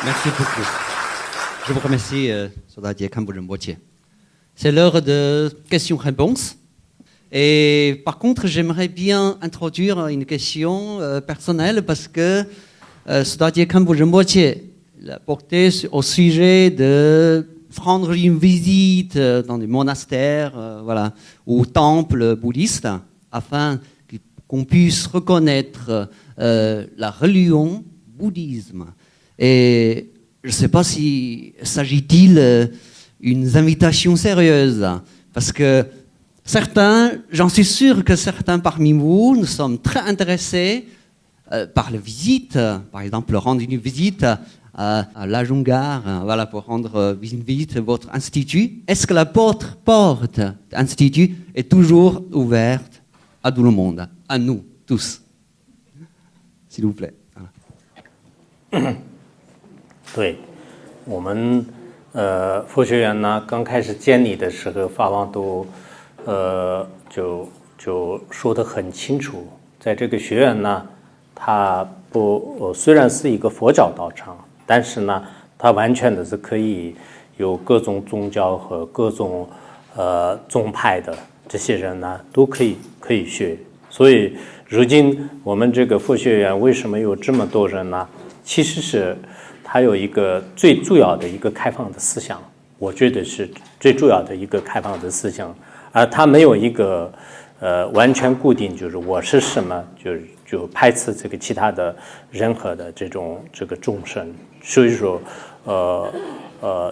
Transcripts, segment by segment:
Merci beaucoup. Je vous remercie, Sodadie Kamboujenbotier. C'est l'heure de questions-réponses. Et par contre, j'aimerais bien introduire une question personnelle parce que Sodadie Kamboujenbotier l'a porté au sujet de prendre une visite dans des monastères ou temples bouddhistes afin qu'on puisse reconnaître la religion bouddhisme. Et je ne sais pas si s'agit-il d'une invitation sérieuse, parce que j'en suis sûr que certains parmi vous, nous sommes très intéressés par la visite, par exemple rendre une visite à Lajungar, pour rendre une visite à votre institut. Est-ce que la porte d'institut est toujours ouverte à tout le monde, à nous tous? S'il vous plaît. 对，我们佛学院呢刚开始建立的时候，法王都就说得很清楚，在这个学院呢，它虽然是一个佛教道场，但是呢，它完全的是可以有各种宗教和各种宗派的这些人呢都可以学。所以如今我们这个佛学院为什么有这么多人呢？其实是它有一个最主要的一个开放的思想，我觉得是最主要的一个开放的思想，而它没有一个完全固定，就是我是什么，就排斥这个其他的任何的这个众生，所以说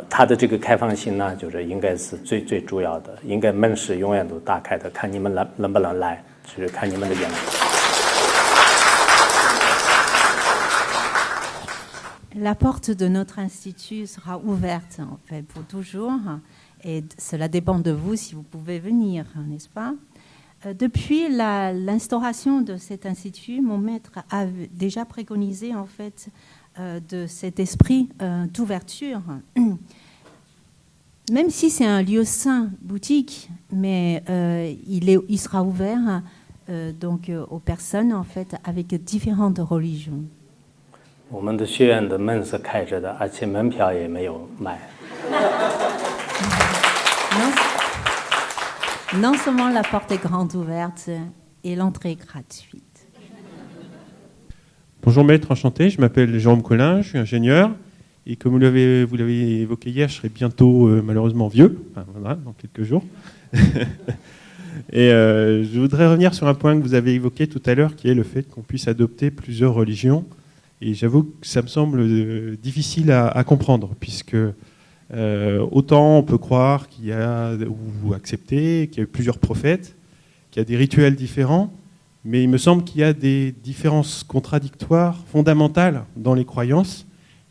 它的这个开放性呢，就是应该是最主要的，应该门是永远都打开的，看你们能不能来，就是看你们的愿望。La porte de notre institut sera ouverte en fait pour toujours et cela dépend de vous si vous pouvez venir, n'est-ce pas? Depuis l'instauration de cet institut, mon maître a déjà préconisé en fait de cet esprit d'ouverture. Même si c'est un lieu saint, boutique, mais il sera ouvert donc aux personnes en fait avec différentes religions. 我们的学院的门是开着的，而且门票也没有卖。Non seulement la porte est grande ouverte et l'entrée est gratuite. Bonjour maître, enchanté, je m'appelle Jérôme Collin, je suis ingénieur et comme vous l'avez évoqué hier, je serai bientôt malheureusement vieux, dans quelques jours. Et je voudrais revenir sur un point que vous avez évoqué tout à l'heure qui est le fait qu'on puisse adopter plusieurs religions. Et j'avoue que ça me semble difficile à comprendre, puisque autant on peut croire qu'il y a, ou accepter, qu'il y a eu plusieurs prophètes, qu'il y a des rituels différents, mais il me semble qu'il y a des différences contradictoires, fondamentales dans les croyances.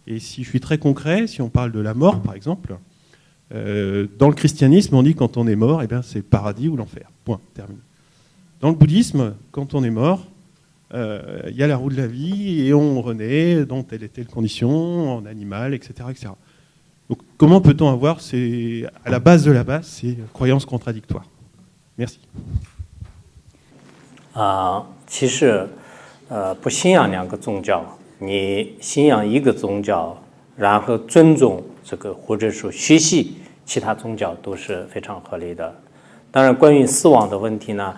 Et si je suis très concret, si on parle de la mort, par exemple, dans le christianisme, on dit quand on est mort, c'est le paradis ou l'enfer. Point, terminé. Dans le bouddhisme, quand on est mort, il y a la roue de la vie et on renaît dans telle et telle condition, en animal, etc. etc. Donc comment peut-on avoir à la base de la base ces croyances contradictoires? Merci. 其实不信仰两个宗教，你信仰一个宗教，然后尊重这个或者说学习其他宗教都是非常合理的。当然，关于死亡的问题呢？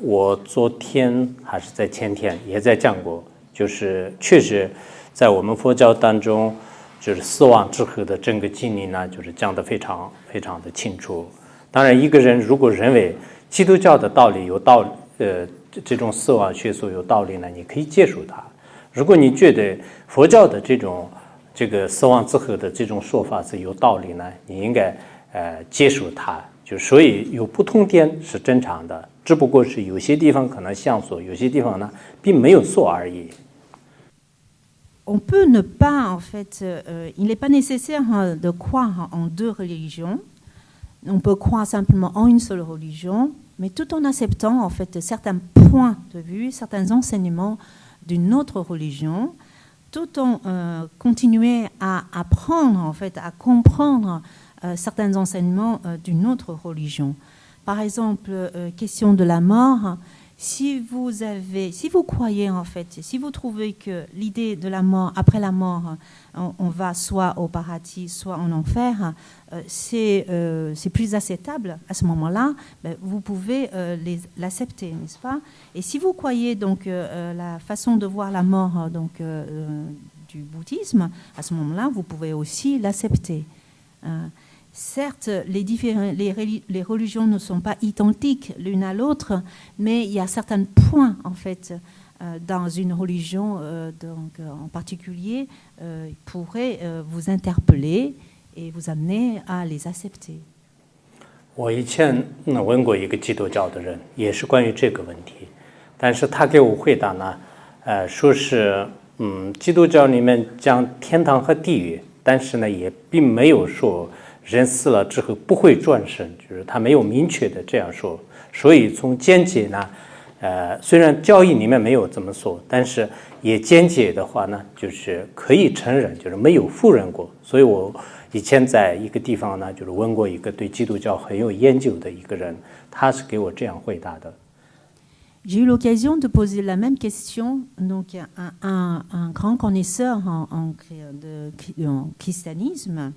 我昨天还是在前天也在讲过，就是确实在我们佛教当中，就是死亡之后的整个经历呢，就是讲得非常非常的清楚。当然，一个人如果认为基督教的道理有道理，这种死亡学说有道理呢，你可以接受它。如果你觉得佛教的这个死亡之后的这种说法是有道理呢，你应该接受它。就所以有不同点是正常的。只不过是有些地方可能相似，有些地方呢并没有错而已。On peut ne pas, en fait, il n'est pas nécessaire de croire en deux religions. On peut croire simplement en une seule religion, mais tout en acceptant, en fait, certains points de vue, certains enseignements d'une autre religion, tout en continuant à apprendre, en fait, à comprendre certains enseignements d'une autre religion. Par exemple, question de la mort, si vous croyez en fait, si vous trouvez que l'idée de la mort, après la mort, on va soit au paradis, soit en enfer, c'est plus acceptable à ce moment-là, vous pouvez l'accepter, n'est-ce pas? Et si vous croyez donc la façon de voir la mort du bouddhisme, à ce moment-là, vous pouvez aussi l'accepter. Certes, les religions ne sont pas identiques l'une à l'autre, mais il y a certains points, en fait, dans une religion en particulier, pourraient vous interpeller et vous amener à les accepter. 我以前问过一个基督教的人，也是关于这个问题，但是他给我回答呢，说是基督教里面讲天堂和地狱，但是呢也并没有说人死了之后不会转生，就是他没有明确的这样说。所以从间接呢，虽然教义里面没有这么说，但是也间接的话呢，就是可以承认，就是没有否认过。所以我以前在一个地方呢，就是问过一个对基督教很有研究的一个人，他是给我这样回答的。J'ai eu l'occasion de poser la même question donc un grand connaisseur en christianisme.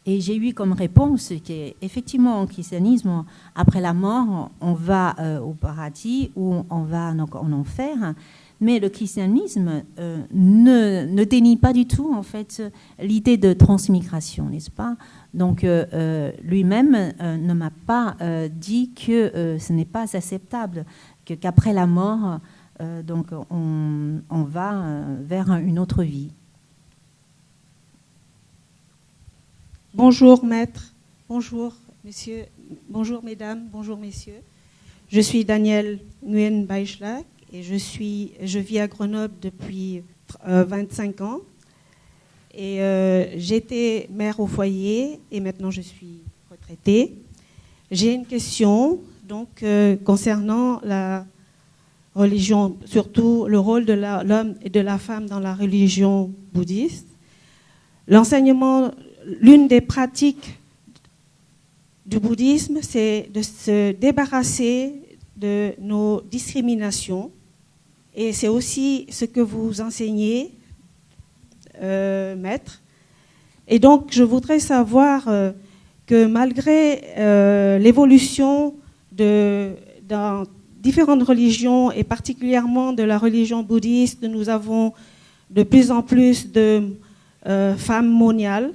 Et j'ai eu comme réponse qu'effectivement, en christianisme, après la mort, on va au paradis ou on va donc en enfer. Mais le christianisme ne dénie pas du tout, en fait, l'idée de transmigration, n'est-ce pas? Donc, lui-même ne m'a pas dit que ce n'est pas acceptable, qu'après la mort, donc on va vers une autre vie. Bonjour maître, bonjour monsieur, bonjour mesdames, bonjour messieurs. Je suis Danielle Nguyen Baichlak et je vis à Grenoble depuis 25 ans. Et j'étais mère au foyer et maintenant je suis retraitée. J'ai une question donc concernant la religion, surtout le rôle de l'homme et de la femme dans la religion bouddhiste. L'enseignement, l'une des pratiques du bouddhisme, c'est de se débarrasser de nos discriminations. Et c'est aussi ce que vous enseignez, maître. Et donc, je voudrais savoir que malgré l'évolution dans différentes religions, et particulièrement de la religion bouddhiste, nous avons de plus en plus de femmes moniales.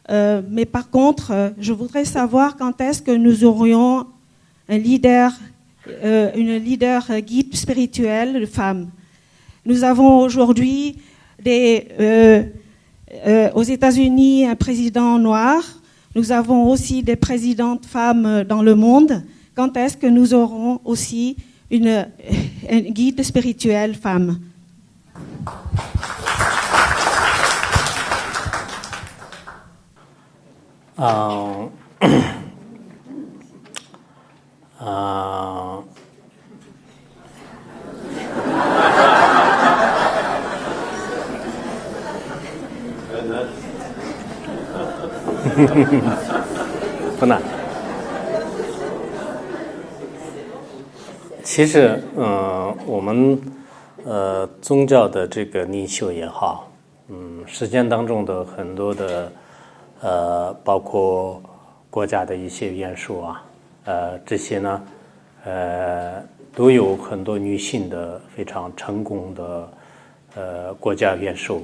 Mais par contre, je voudrais savoir quand est-ce que nous aurions un leader, une leader guide spirituelle de femmes. Nous avons aujourd'hui aux États-Unis un président noir. Nous avons aussi des présidentes femmes dans le monde. Quand est-ce que nous aurons aussi une guide spirituelle femme?不难。其实，我们宗教的这个领袖也好，实践当中的很多的包括国家的一些元素啊，这些呢，都有很多女性的非常成功的国家元首。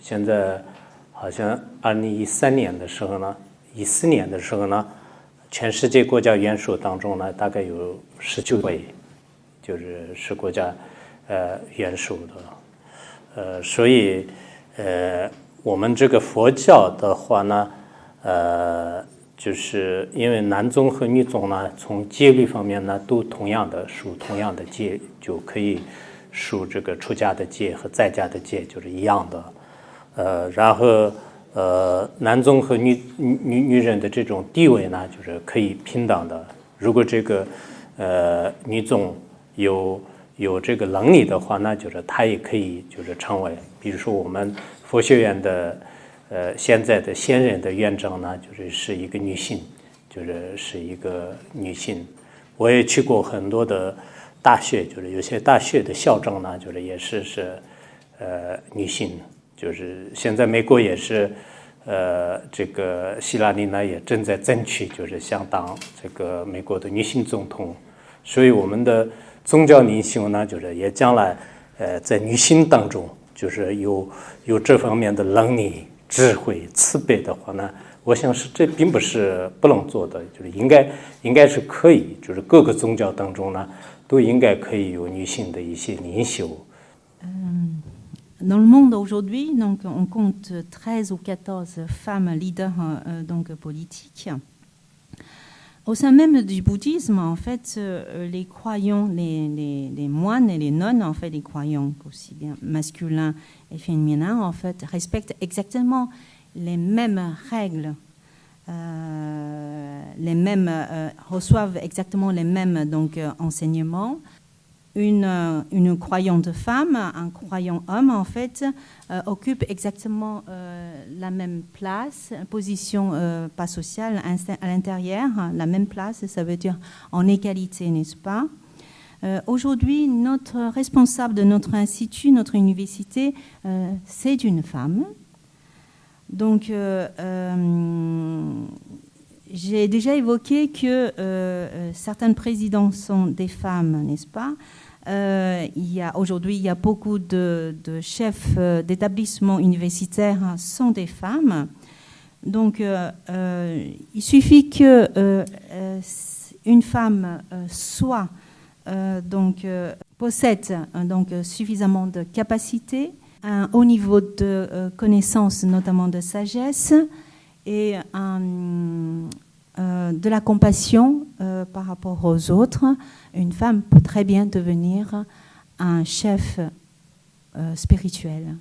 现在好像2013年的时候呢，14年的时候呢，全世界国家元首当中呢，大概有19位，是国家元首的。所以我们这个佛教的话呢，就是因为男宗和女宗呢，从戒律方面呢，都同样的属同样的戒，就可以属这个出家的戒和在家的戒，就是一样的。然后男宗和女人的这种地位呢，就是可以平等的。如果这个女宗有这个能力的话呢，就是她也可以就是成为，比如说我们佛学院的现在的现任的院长呢，是一个女性，是一个女性。我也去过很多的大学，就是有些大学的校长呢，就是也是女性，就是现在美国也是这个希拉里呢也正在争取，就是想当这个美国的女性总统，所以我们的宗教领袖呢，就是也将来在女性当中，就是有这方面的能力、智慧、慈悲的话呢，我想是这并不是不能做的，就是应该是可以，就是各个宗教当中呢，都应该可以有女性的一些领袖。Dans le monde aujourd'hui, donc, on compte 13 ou 14 femmes leaders donc, politiques. Au sein même du bouddhisme, en fait, les croyants, les moines et les nonnes, en fait, les croyants aussi bien masculins et féminins, en fait, respectent exactement les mêmes règles, reçoivent exactement les mêmes donc, enseignements. Une croyante femme, un croyant homme, en fait, occupe exactement la même place, position pas sociale, à l'intérieur, la même place, ça veut dire en égalité, n'est-ce pas? Aujourd'hui, notre responsable de notre institut, notre université, c'est une femme. Donc, j'ai déjà évoqué que certains présidents sont des femmes, n'est-ce pas? Aujourd'hui, il y a beaucoup de chefs d'établissements universitaires sont des femmes. Donc, il suffit que une femme soit possède donc suffisamment de capacités, un haut niveau de connaissances, notamment de sagesse, et de la compassion par rapport aux autres. Une femme peut très bien devenir un chef spirituel.